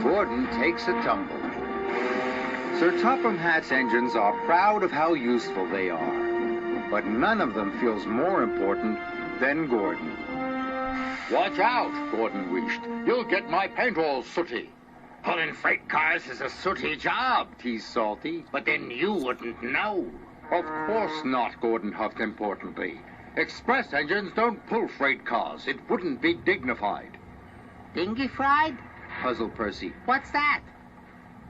Gordon takes a tumble. Sir Topham Hatt's engines are proud of how useful they are, but none of them feels more important than Gordon. Watch out, Gordon wished. You'll get my paint all sooty. Pulling freight cars is a sooty job, Teased Salty. but then you wouldn't know. Of course not, Gordon huffed importantly. Express engines don't pull freight cars. It wouldn't be dignified. Dingy fried? Puzzled Percy. What's that?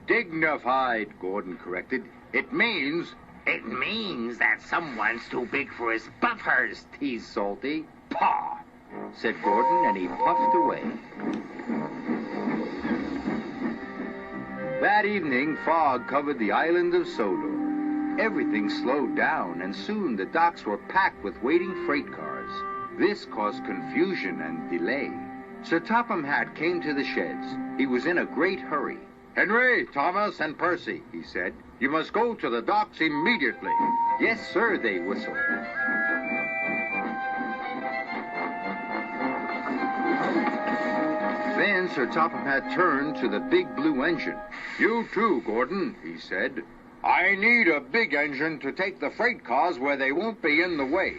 Dignified, Gordon corrected. It means... It means that someone's too big for his buffers. Teased Salty. Pah! Said Gordon, and he puffed away. That evening, fog covered the island of Sodor. Everything slowed down, and soon the docks were packed with waiting freight cars. This caused confusion and delay. Sir Topham Hatt came to the sheds. He was in a great hurry. Henry, Thomas, and Percy, he said. You must go to the docks immediately. Yes, sir, they whistled. Then Sir Topham Hatt turned to the big blue engine. You too, Gordon, he said. I need a big engine to take the freight cars where they won't be in the way.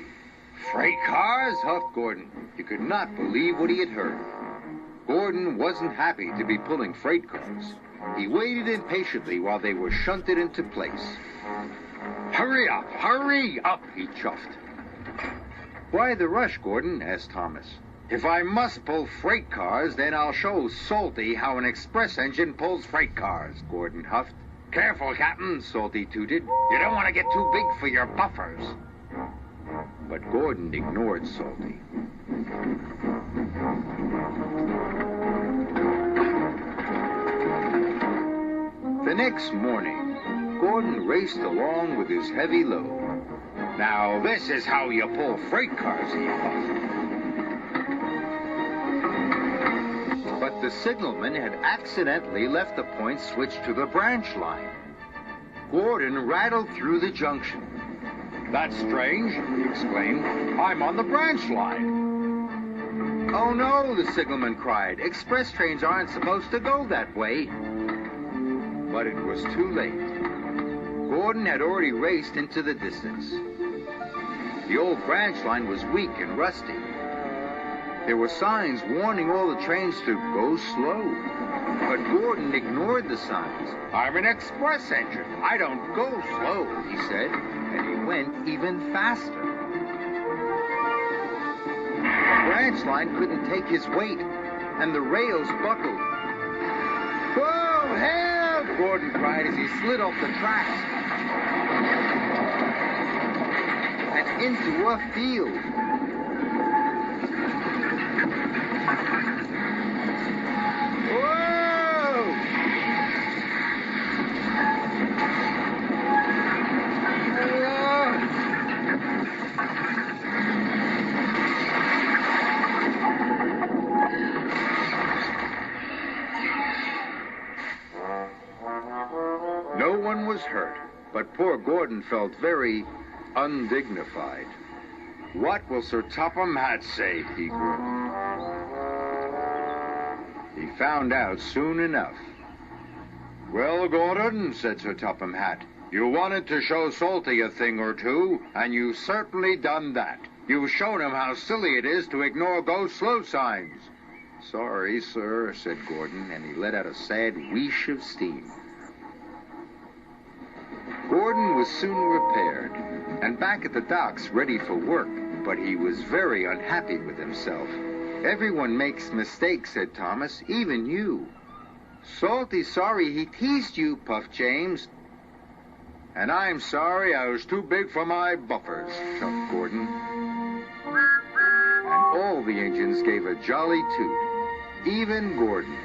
Freight cars? Huffed Gordon. He could not believe what he had heard. Gordon wasn't happy to be pulling freight cars. He waited impatiently while they were shunted into place. Hurry up, he chuffed. Why the rush, Gordon? Asked Thomas. If I must pull freight cars, then I'll show Salty how an express engine pulls freight cars, Gordon huffed. Careful, Captain. Salty tooted. You don't want to get too big for your buffers. But Gordon ignored Salty. The next morning, Gordon raced along with his heavy load. Now, this is how you pull freight cars, he thought. But the signalman had accidentally left the point switched to the branch line. Gordon rattled through the junction. That's strange, he exclaimed. I'm on the branch line. Oh no, the signalman cried. Express trains aren't supposed to go that way. But it was too late. Gordon had already raced into the distance. The old branch line was weak and rusty. There were signs warning all the trains to go slow. But Gordon ignored the signs. I'm an express engine. I don't go slow, he said, and he went even faster. The branch line couldn't take his weight, and the rails buckled. Whoa, help! Gordon cried as he slid off the tracks and into a field. No one was hurt, but poor Gordon felt very undignified. What will Sir Topham Hatt say, he groaned. He found out soon enough. Well, Gordon, said Sir Topham Hatt, you wanted to show Salty a thing or two, and you've certainly done that. You've shown him how silly it is to ignore go slow signs. Sorry, sir, said Gordon, and he let out a sad wheesh of steam. Gordon was soon repaired, and back at the docks ready for work, but he was very unhappy with himself. Everyone makes mistakes, said Thomas, even you. Salty's sorry he teased you, puffed James. And I'm sorry I was too big for my buffers, chuffed Gordon. And all the engines gave a jolly toot, even Gordon.